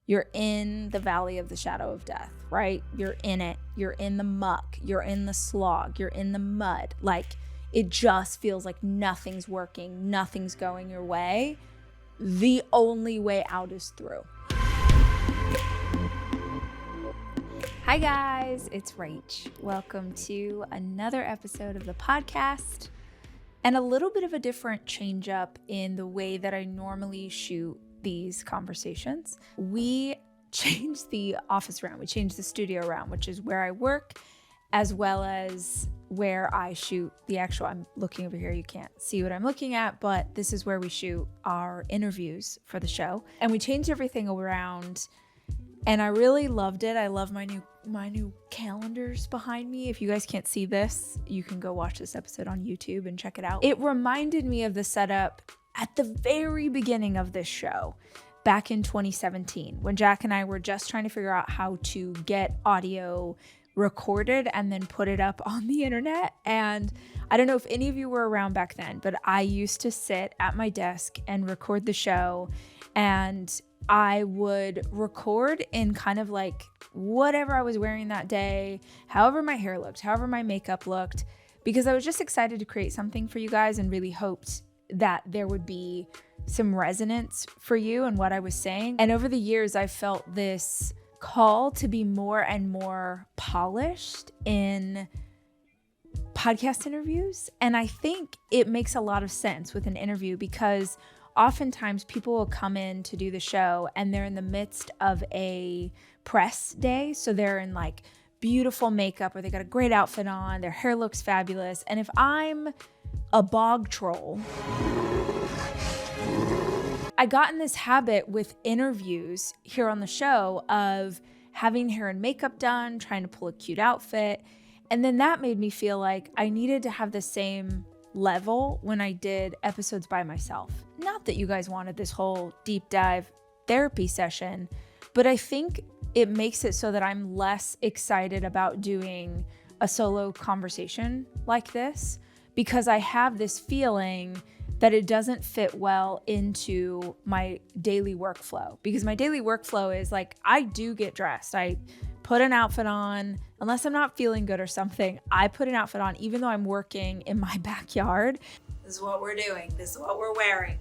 you're in the valley of the shadow of death, right? You're in it. You're in the muck. You're in the slog. You're in the mud. Like, it just feels like nothing's working. Nothing's going your way. The only way out is through. Hi guys, it's Rach. Welcome to another episode of the podcast and a little bit of a different change up in the way that I normally shoot these conversations. We changed the office around. We changed the studio around, which is where I work, as well as where I shoot the actual, I'm looking over here, you can't see what I'm looking at, but this is where we shoot our interviews for the show. And we changed everything around and I really loved it. I love my new calendars behind me. If you guys can't see this, you can go watch this episode on YouTube and check it out. It reminded me of the setup at the very beginning of this show back in 2017, when Jack and I were just trying to figure out how to get audio recorded and then put it up on the internet. And I don't know if any of you were around back then, but I used to sit at my desk and record the show, and I would record in kind of like whatever I was wearing that day, however my hair looked, however my makeup looked, because I was just excited to create something for you guys and really hoped that there would be some resonance for you and what I was saying. And over the years, I felt this call to be more and more polished in podcast interviews. And I think it makes a lot of sense with an interview, because oftentimes people will come in to do the show and they're in the midst of a press day. So they're in like beautiful makeup or they got a great outfit on, their hair looks fabulous. And if I'm a bog troll, I got in this habit with interviews here on the show of having hair and makeup done, trying to pull a cute outfit. And then that made me feel like I needed to have the same level when I did episodes by myself. Not that you guys wanted this whole deep dive therapy session, but I think it makes it so that I'm less excited about doing a solo conversation like this, because I have this feeling that it doesn't fit well into my daily workflow. Because my daily workflow is like, I do get dressed. I put an outfit on, unless I'm not feeling good or something, I put an outfit on even though I'm working in my backyard. This is what we're doing. This is what we're wearing.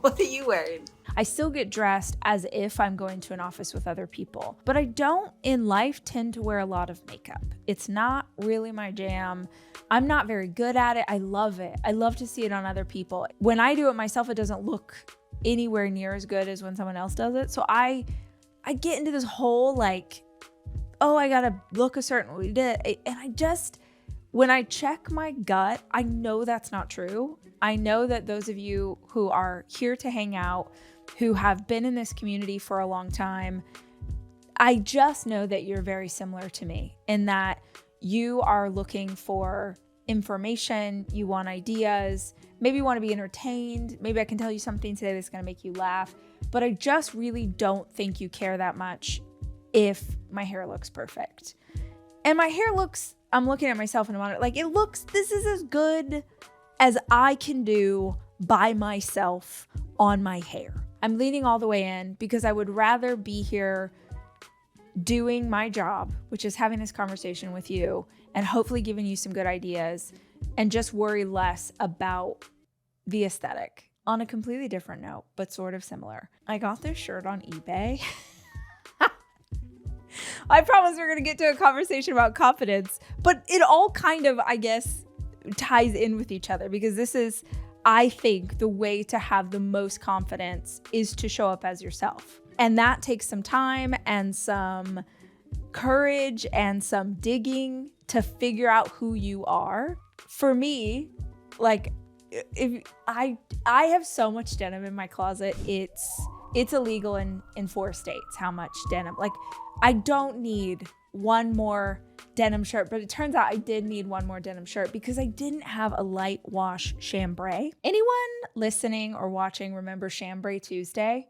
What are you wearing? I still get dressed as if I'm going to an office with other people, but I don't in life tend to wear a lot of makeup. It's not really my jam. I'm not very good at it. I love it. I love to see it on other people. When I do it myself, it doesn't look anywhere near as good as when someone else does it. So I get into this whole like, oh, I gotta look a certain way. And I just, when I check my gut, I know that's not true. I know that those of you who are here to hang out, who have been in this community for a long time, I just know that you're very similar to me in that you are looking for information, you want ideas, maybe you want to be entertained, maybe I can tell you something today that's going to make you laugh, but I just really don't think you care that much if my hair looks perfect. And my hair looks, I'm looking at myself in a monitor, like this is as good as I can do by myself on my hair. I'm leaning all the way in because I would rather be here doing my job, which is having this conversation with you and hopefully giving you some good ideas, and just worry less about the aesthetic. On a completely different note, but sort of similar, I got this shirt on eBay. I promise we're going to get to a conversation about confidence, but it all kind of, I guess, ties in with each other, because this is, I think, the way to have the most confidence is to show up as yourself. And that takes some time and some courage and some digging to figure out who you are. For me, like, if I have so much denim in my closet, it's illegal in 4 states how much denim. Like, I don't need one more denim shirt, but it turns out I did need one more denim shirt because I didn't have a light wash chambray. Anyone listening or watching remember Chambray Tuesday?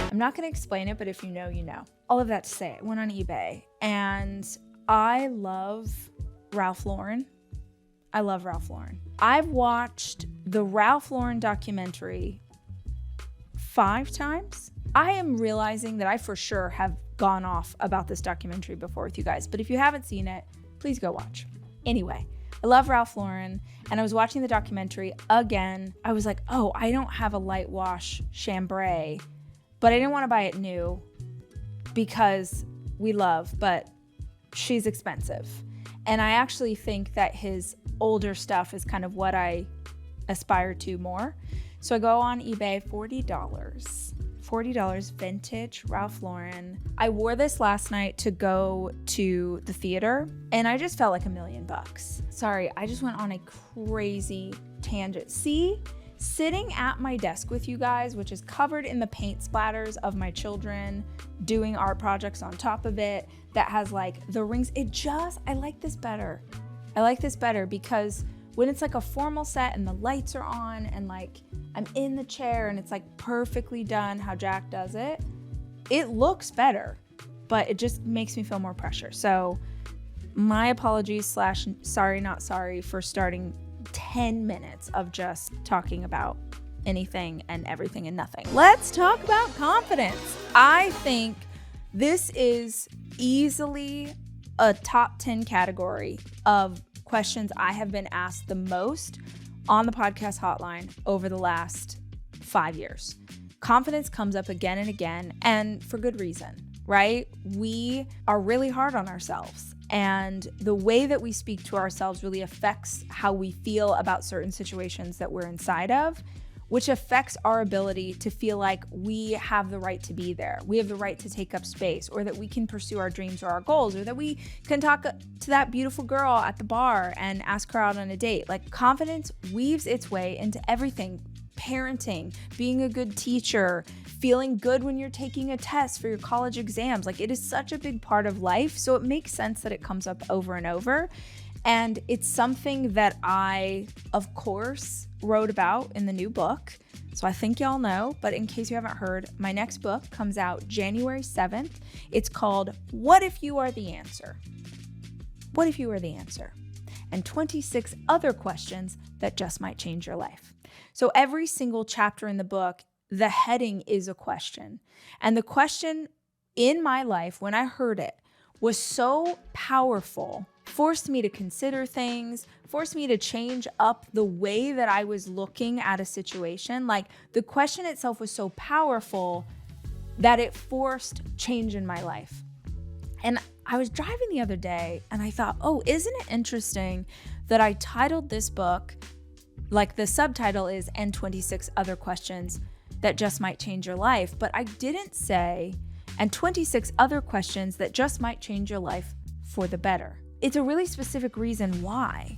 I'm not going to explain it, but if you know, you know. All of that to say, I went on eBay and I love Ralph Lauren. I love Ralph Lauren. I've watched the Ralph Lauren documentary 5 times. I am realizing that I for sure have gone off about this documentary before with you guys, but if you haven't seen it, please go watch. Anyway, I love Ralph Lauren, and I was watching the documentary again. I was like, oh, I don't have a light wash chambray, but I didn't want to buy it new because we love, but she's expensive. And I actually think that his older stuff is kind of what I aspire to more. So I go on eBay, $40 vintage Ralph Lauren. I wore this last night to go to the theater and I just felt like $1,000,000. Sorry, I just went on a crazy tangent. See, sitting at my desk with you guys, which is covered in the paint splatters of my children doing art projects on top of it, that has like the rings. I like this better. I like this better because when it's like a formal set and the lights are on and like I'm in the chair and it's like perfectly done how Jack does it, it looks better, but it just makes me feel more pressure. So my apologies / sorry, not sorry for starting 10 minutes of just talking about anything and everything and nothing. Let's talk about confidence. I think this is easily a top 10 category of questions I have been asked the most on the podcast hotline over the last 5 years. Confidence comes up again and again, and for good reason, right? We are really hard on ourselves, and the way that we speak to ourselves really affects how we feel about certain situations that we're inside of, which affects our ability to feel like we have the right to be there. We have the right to take up space, or that we can pursue our dreams or our goals, or that we can talk to that beautiful girl at the bar and ask her out on a date. Like, confidence weaves its way into everything. Parenting, being a good teacher, feeling good when you're taking a test for your college exams. Like, it is such a big part of life. So it makes sense that it comes up over and over. And it's something that I, of course, wrote about in the new book. So I think y'all know, but in case you haven't heard, my next book comes out January 7th. It's called What If You Are the Answer? What if you were the answer? And 26 other questions that just might change your life. So every single chapter in the book, the heading is a question. And the question in my life, when I heard it, was so powerful, forced me to consider things, forced me to change up the way that I was looking at a situation. Like, the question itself was so powerful that it forced change in my life. And I was driving the other day and I thought, oh, isn't it interesting that I titled this book, like the subtitle is, and 26 other questions that just might change your life. But I didn't say, and 26 other questions that just might change your life for the better. It's a really specific reason why.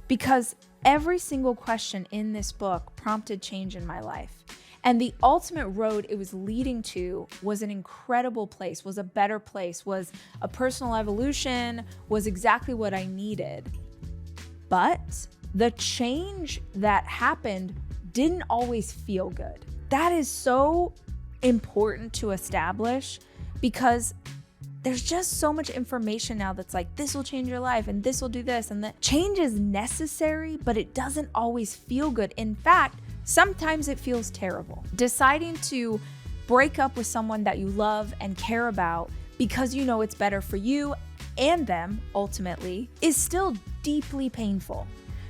Because every single question in this book prompted change in my life. And the ultimate road it was leading to was an incredible place, was a better place, was a personal evolution, was exactly what I needed. But the change that happened didn't always feel good. That is so important to establish, because there's just so much information now that's like, this will change your life and this will do this, and that change is necessary, but it doesn't always feel good. In fact, sometimes it feels terrible. Deciding to break up with someone that you love and care about because you know it's better for you and them ultimately is still deeply painful.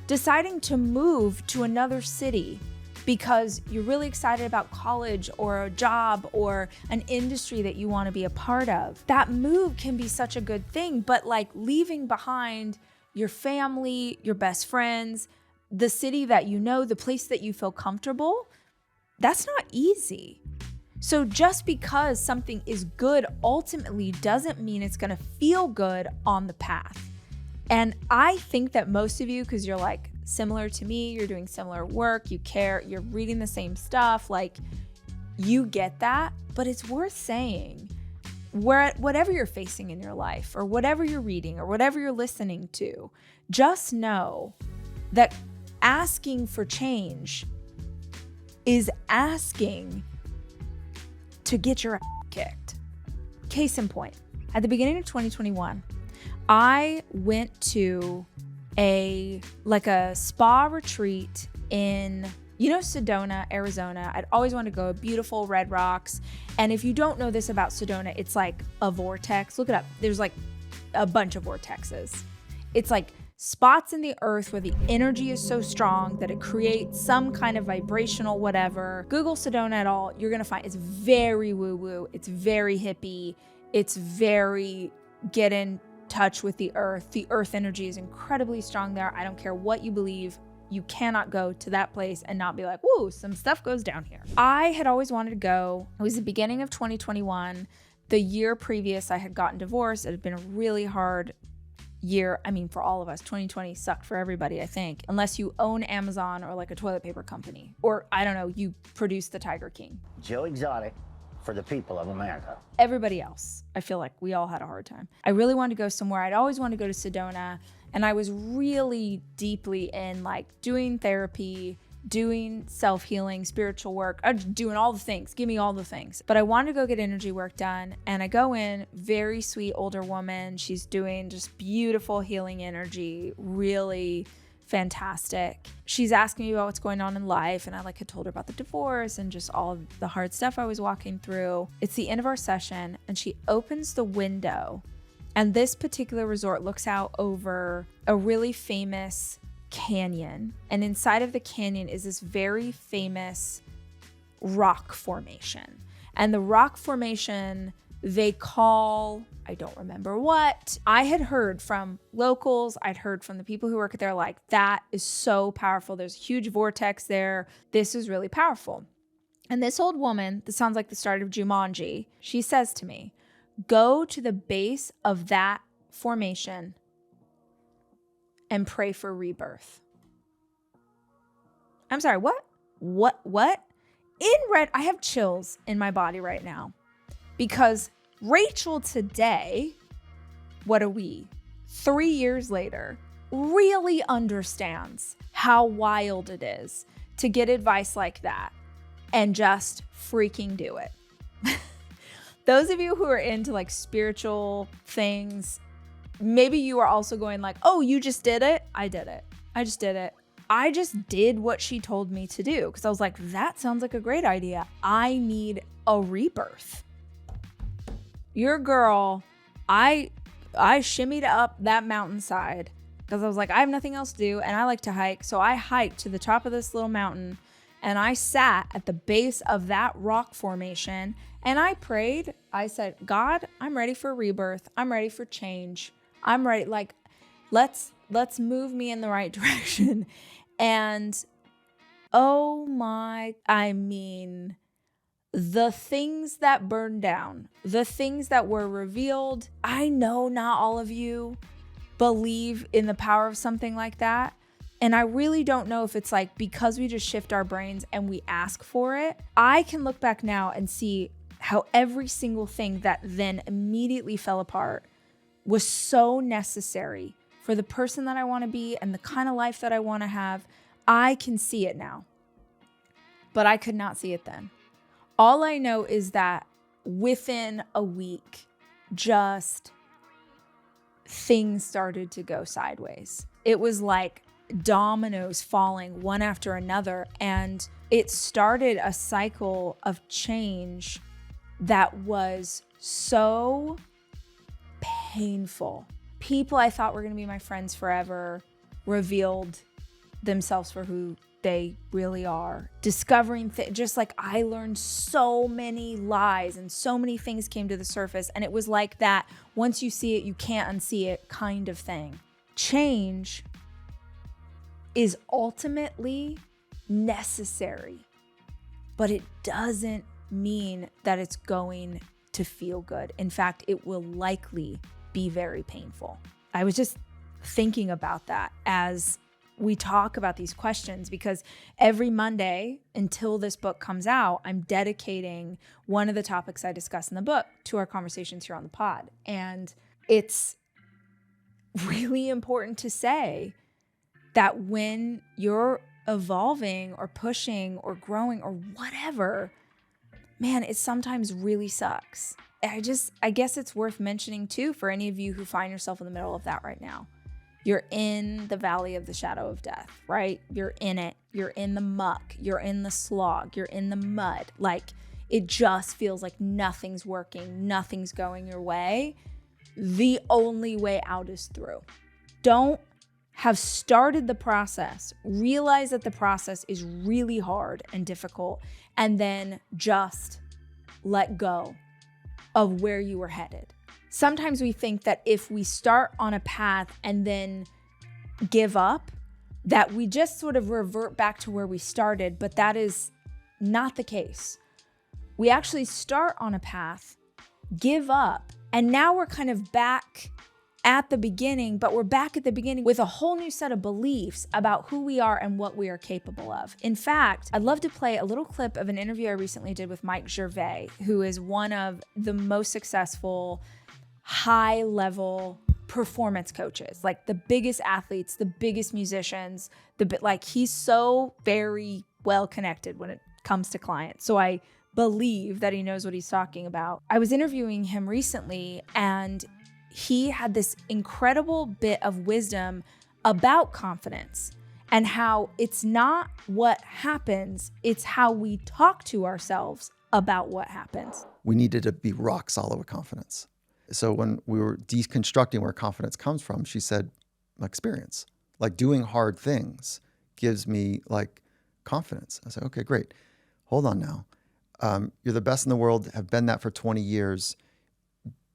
Deciding to move to another city because you're really excited about college or a job or an industry that you want to be a part of. That move can be such a good thing, but like leaving behind your family, your best friends, the city that you know, the place that you feel comfortable, that's not easy. So just because something is good ultimately doesn't mean it's going to feel good on the path. And I think that most of you, because you're like similar to me, you're doing similar work, you care, you're reading the same stuff, like you get that. But it's worth saying, whatever you're facing in your life or whatever you're reading or whatever you're listening to, just know that asking for change is asking to get your ass kicked. Case in point, at the beginning of 2021, I went to a spa retreat in, Sedona, Arizona. I'd always wanted to go, beautiful red rocks. And if you don't know this about Sedona, it's like a vortex. Look it up. There's like a bunch of vortexes. It's like spots in the earth where the energy is so strong that it creates some kind of vibrational whatever. Google Sedona at all, you're gonna find it's very woo-woo, it's very hippie, it's very get in touch with the earth. The earth energy is incredibly strong there. I don't care what you believe, you cannot go to that place and not be like, whoa, some stuff goes down here. I had always wanted to go. It was the beginning of 2021. The year previous, I had gotten divorced. It had been a really hard year. I mean, for all of us, 2020 sucked for everybody, I think, unless you own Amazon or like a toilet paper company, or I don't know, you produce the Tiger King. Joe Exotic for the people of America. Everybody else, I feel like we all had a hard time. I really wanted to go somewhere. I'd always wanted to go to Sedona, and I was really deeply in like doing therapy, doing self-healing, spiritual work, doing all the things. Give me all the things. But I wanted to go get energy work done. And I go in, very sweet older woman. She's doing just beautiful healing energy, really fantastic. She's asking me about what's going on in life. And I had told her about the divorce and just all of the hard stuff I was walking through. It's the end of our session, and she opens the window. And this particular resort looks out over a really famous canyon, and inside of the canyon is this very famous rock formation. And the rock formation they call, I don't remember what. I had heard from locals, I'd heard from the people who work there, like, that is so powerful. There's a huge vortex there. This is really powerful. And this old woman, this sounds like the start of Jumanji, she says to me, go to the base of that formation and pray for rebirth. I'm sorry, what? What? In red, I have chills in my body right now because Rachel today, what are we, 3 years later, really understands how wild it is to get advice like that and just freaking do it. Those of you who are into like spiritual things, maybe you are also going like, oh, you just did it? I did it. I just did it. I just did what she told me to do because I was like, that sounds like a great idea. I need a rebirth. Your girl, I shimmied up that mountainside because I was like, I have nothing else to do and I like to hike. So I hiked to the top of this little mountain and I sat at the base of that rock formation and I prayed. I said, God, I'm ready for rebirth. I'm ready for change. I'm ready. Like, let's move me in the right direction. And the things that burned down, the things that were revealed. I know not all of you believe in the power of something like that. And I really don't know if it's like because we just shift our brains and we ask for it. I can look back now and see how every single thing that then immediately fell apart was so necessary for the person that I want to be and the kind of life that I want to have. I can see it now, but I could not see it then. All I know is that within a week, just things started to go sideways. It was like dominoes falling one after another, and it started a cycle of change that was so painful. People I thought were going to be my friends forever revealed themselves for who they really are. Discovering just like I learned so many lies and so many things came to the surface, and it was like that once you see it, you can't unsee it kind of thing. Change is ultimately necessary, but it doesn't mean that it's going to feel good. In fact, it will likely be very painful. I was just thinking about that as we talk about these questions, because every Monday until this book comes out, I'm dedicating one of the topics I discuss in the book to our conversations here on the pod. And it's really important to say that when you're evolving or pushing or growing or whatever, man, it sometimes really sucks. I guess it's worth mentioning too for any of you who find yourself in the middle of that right now. You're in the valley of the shadow of death, right? You're in it. You're in the muck. You're in the slog. You're in the mud. Like, it just feels like nothing's working. Nothing's going your way. The only way out is through. Don't have started the process, realize that the process is really hard and difficult, and then just let go of where you were headed. Sometimes we think that if we start on a path and then give up, that we just sort of revert back to where we started, but that is not the case. We actually start on a path, give up, and now we're kind of back at the beginning, but we're back at the beginning with a whole new set of beliefs about who we are and what we are capable of. In fact, I'd love to play a little clip of an interview I recently did with Mike Gervais, who is one of the most successful high-level performance coaches, like the biggest athletes, the biggest musicians, he's so very well connected when it comes to clients. So I believe that he knows what he's talking about. I was interviewing him recently, and he had this incredible bit of wisdom about confidence and how it's not what happens, it's how we talk to ourselves about what happens. We needed to be rock solid with confidence. So when we were deconstructing where confidence comes from, she said, experience. Like, doing hard things gives me like confidence. I said, okay, great. Hold on now. You're the best in the world, have been that for 20 years.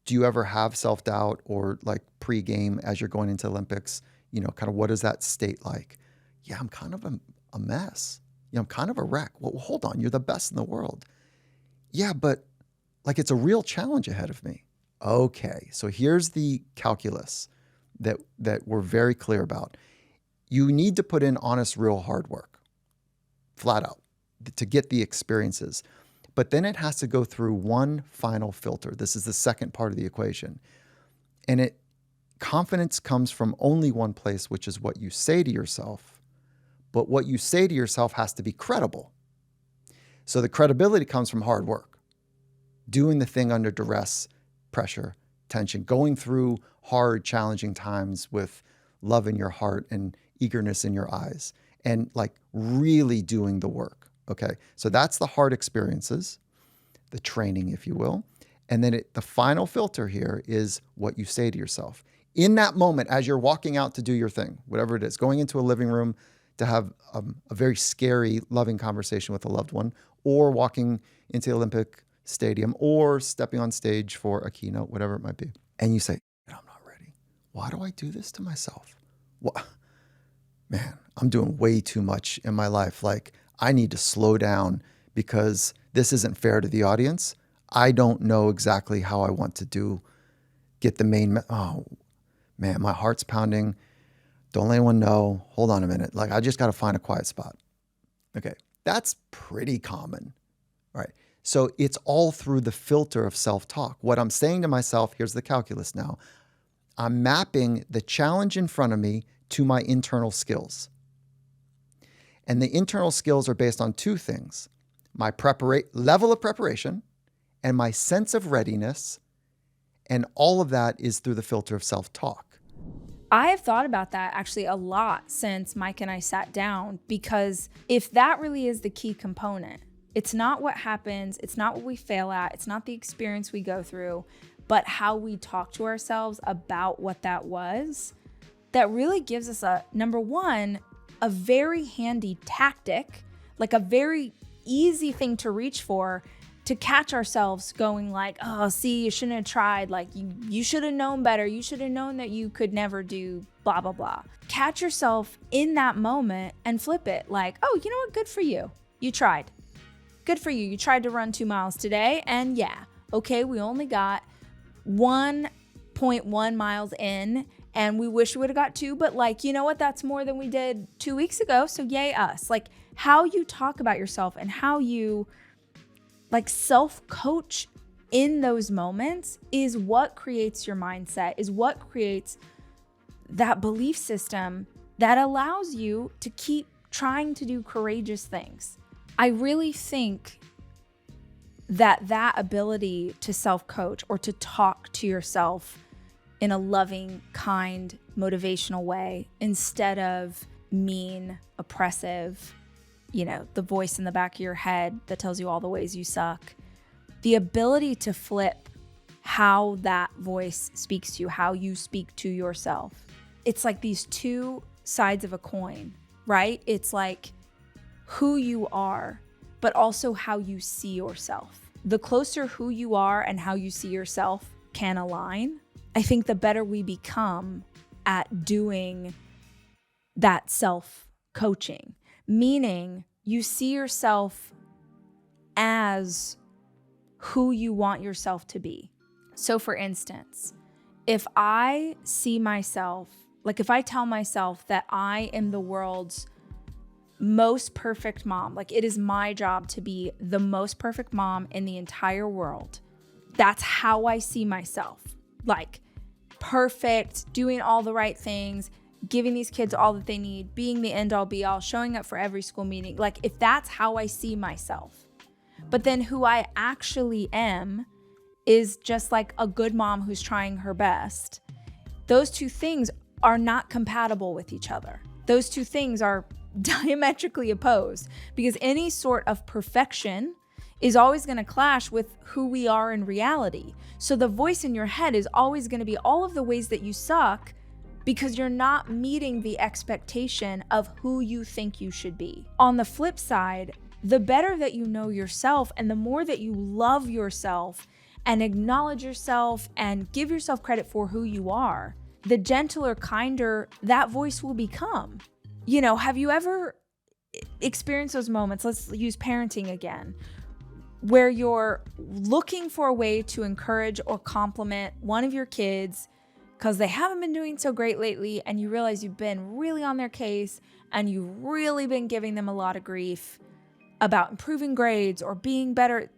Do you ever have self-doubt or like pre-game as you're going into Olympics? You know, kind of what is that state like? Yeah, I'm kind of a mess. You know, I'm kind of a wreck. Well, hold on, you're the best in the world. Yeah, but like it's a real challenge ahead of me. Okay, so here's the calculus that we're very clear about. You need to put in honest, real hard work, flat out, to get the experiences. But then it has to go through one final filter. This is the second part of the equation. And confidence comes from only one place, which is what you say to yourself. But what you say to yourself has to be credible. So the credibility comes from hard work, doing the thing under duress, pressure, tension, going through hard, challenging times with love in your heart and eagerness in your eyes, and like really doing the work. Okay, so that's the hard experiences, the training, if you will. And then the final filter here is what you say to yourself. In that moment, as you're walking out to do your thing, whatever it is, going into a living room to have a very scary, loving conversation with a loved one, or walking into the Olympic Stadium, or stepping on stage for a keynote, whatever it might be. And you say, I'm not ready. Why do I do this to myself? What? Man, I'm doing way too much in my life. Like, I need to slow down because this isn't fair to the audience. I don't know exactly how I want to get the main, oh man, my heart's pounding. Don't let anyone know. Hold on a minute. Like, I just got to find a quiet spot. Okay. That's pretty common, right? So it's all through the filter of self-talk. What I'm saying to myself, here's the calculus now. I'm mapping the challenge in front of me to my internal skills. And the internal skills are based on two things: my level of preparation and my sense of readiness. And all of that is through the filter of self-talk. I have thought about that actually a lot since Mike and I sat down, because if that really is the key component, it's not what happens, it's not what we fail at, it's not the experience we go through, but how we talk to ourselves about what that was, that really gives us number one, a very handy tactic, like a very easy thing to reach for, to catch ourselves going like, oh, see, you shouldn't have tried. Like, you should have known better. You should have known that you could never do blah, blah, blah. Catch yourself in that moment and flip it like, oh, you know what? Good for you. You tried. Good for you. You tried to run 2 miles today. And yeah, okay, we only got 1.1 miles in, and we wish we would have got 2, but like, you know what? That's more than we did 2 weeks ago. So yay us. Like, how you talk about yourself and how you like self-coach in those moments is what creates your mindset, is what creates that belief system that allows you to keep trying to do courageous things. I really think that ability to self-coach or to talk to yourself in a loving, kind, motivational way instead of mean, oppressive, the voice in the back of your head that tells you all the ways you suck. The ability to flip how that voice speaks to you, how you speak to yourself. It's like these two sides of a coin, right? It's like who you are, but also how you see yourself. The closer who you are and how you see yourself can align, I think the better we become at doing that self-coaching, meaning you see yourself as who you want yourself to be. So for instance, if I see myself, like if I tell myself that I am the world's most perfect mom, like it is my job to be the most perfect mom in the entire world. That's how I see myself. Like perfect, doing all the right things, giving these kids all that they need, being the end all be all, showing up for every school meeting. Like if that's how I see myself, but then who I actually am is just like a good mom who's trying her best. Those two things are not compatible with each other. Those two things are diametrically opposed because any sort of perfection is always going to clash with who we are in reality. So the voice in your head is always going to be all of the ways that you suck because you're not meeting the expectation of who you think you should be. On the flip side, the better that you know yourself and the more that you love yourself and acknowledge yourself and give yourself credit for who you are, the gentler, kinder that voice will become. Have you ever experienced those moments? Let's use parenting again, where you're looking for a way to encourage or compliment one of your kids because they haven't been doing so great lately, and you realize you've been really on their case and you've really been giving them a lot of grief about improving grades or being better,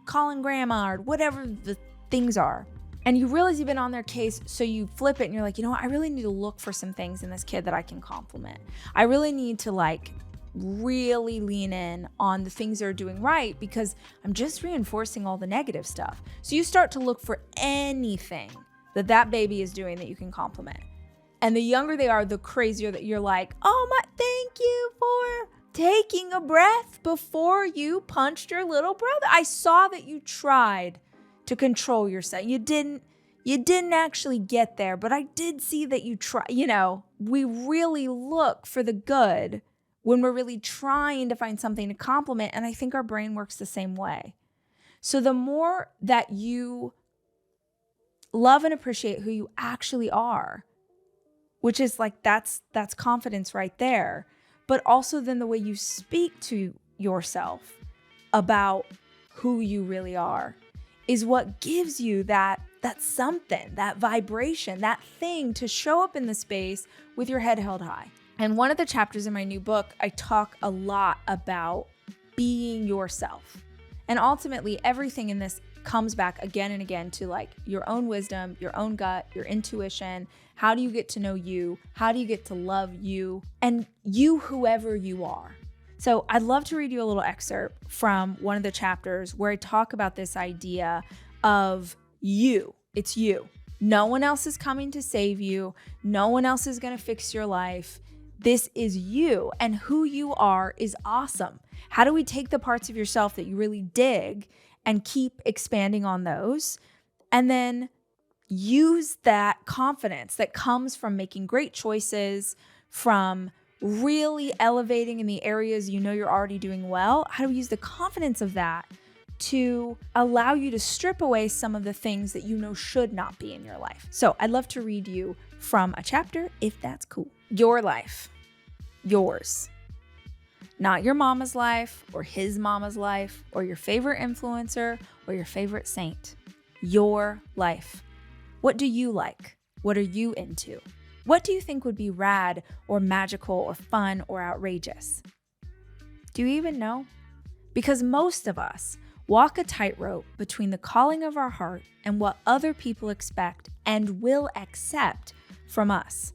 calling grandma or whatever the things are. And you realize you've been on their case, so you flip it and you're like, I really need to look for some things in this kid that I can compliment. I really need to really lean in on the things they're doing right because I'm just reinforcing all the negative stuff. So you start to look for anything that baby is doing that you can compliment. And the younger they are, the crazier that you're like, thank you for taking a breath before you punched your little brother. I saw that you tried to control yourself. You didn't actually get there, but I did see that you try. We really look for the good when we're really trying to find something to compliment. And I think our brain works the same way. So the more that you love and appreciate who you actually are, which is that's confidence right there, but also then the way you speak to yourself about who you really are is what gives you that something, that vibration, that thing to show up in the space with your head held high. And one of the chapters in my new book, I talk a lot about being yourself. And ultimately, everything in this comes back again and again to your own wisdom, your own gut, your intuition. How do you get to know you? How do you get to love you? And you, whoever you are. So I'd love to read you a little excerpt from one of the chapters where I talk about this idea of you. It's you. No one else is coming to save you. No one else is going to fix your life. This is you, and who you are is awesome. How do we take the parts of yourself that you really dig and keep expanding on those, and then use that confidence that comes from making great choices, from really elevating in the areas you're already doing well? How do we use the confidence of that to allow you to strip away some of the things that should not be in your life? So I'd love to read you from a chapter, if that's cool. Your life. Yours. Not your mama's life or his mama's life or your favorite influencer or your favorite saint. Your life. What do you like? What are you into? What do you think would be rad or magical or fun or outrageous? Do you even know? Because most of us walk a tightrope between the calling of our heart and what other people expect and will accept from us.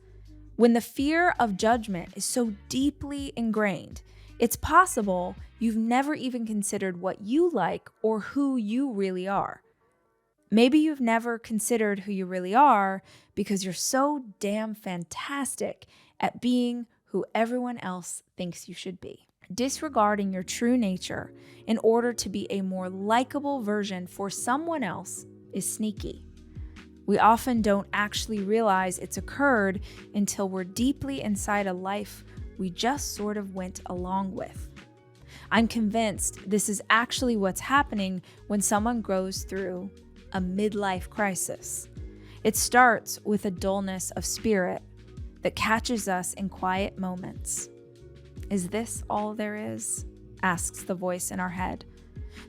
When the fear of judgment is so deeply ingrained, it's possible you've never even considered what you like or who you really are. Maybe you've never considered who you really are because you're so damn fantastic at being who everyone else thinks you should be. Disregarding your true nature in order to be a more likable version for someone else is sneaky. We often don't actually realize it's occurred until we're deeply inside a life we just sort of went along with. I'm convinced this is actually what's happening when someone goes through a midlife crisis. It starts with a dullness of spirit that catches us in quiet moments. Is this all there is? Asks the voice in our head.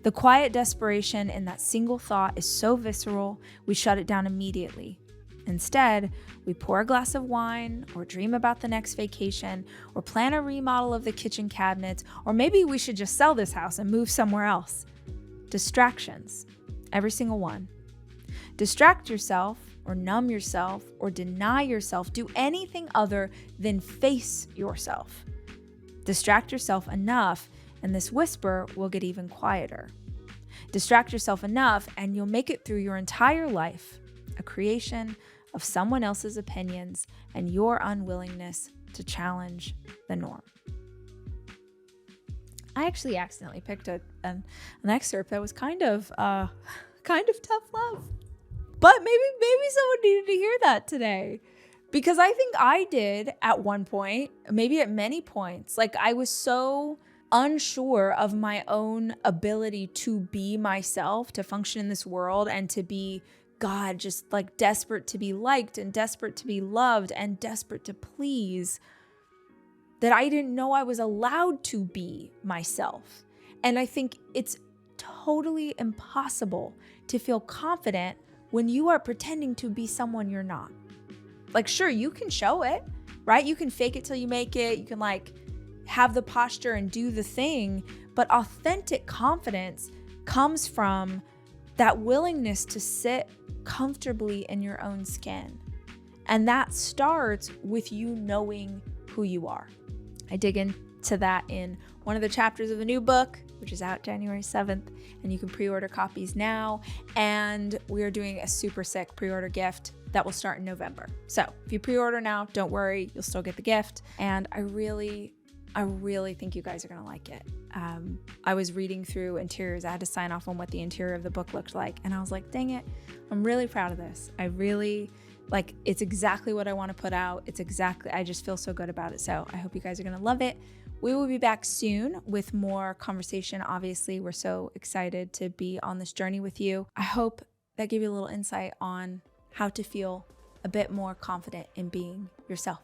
The quiet desperation in that single thought is so visceral, we shut it down immediately. Instead, we pour a glass of wine, or dream about the next vacation, or plan a remodel of the kitchen cabinets, or maybe we should just sell this house and move somewhere else. Distractions, every single one. Distract yourself, or numb yourself, or deny yourself. Do anything other than face yourself. Distract yourself enough, and this whisper will get even quieter. Distract yourself enough, and you'll make it through your entire life, a creation of someone else's opinions and your unwillingness to challenge the norm. I actually accidentally picked an excerpt that was kind of tough love, but maybe someone needed to hear that today, because I think I did at one point, maybe at many points. Like, I was so unsure of my own ability to be myself, to function in this world, and to be God, just like desperate to be liked and desperate to be loved and desperate to please, that I didn't know I was allowed to be myself. And I think it's totally impossible to feel confident when you are pretending to be someone you're not. Like, sure, you can show it, right? You can fake it till you make it. You can like have the posture and do the thing, but authentic confidence comes from that willingness to sit comfortably in your own skin. And that starts with you knowing who you are. I dig into that in one of the chapters of the new book, which is out January 7th, and you can pre-order copies now. And we are doing a super sick pre-order gift that will start in November. So if you pre-order now, don't worry, you'll still get the gift. And I really think you guys are gonna like it. I was reading through interiors. I had to sign off on what the interior of the book looked like. And I was like, dang it, I'm really proud of this. I really, it's exactly what I want to put out. I just feel so good about it. So I hope you guys are gonna love it. We will be back soon with more conversation. Obviously, we're so excited to be on this journey with you. I hope that gave you a little insight on how to feel a bit more confident in being yourself.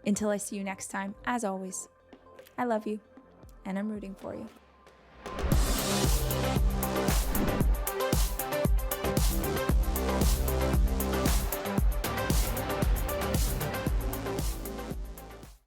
Until I see you next time, as always, I love you and I'm rooting for you.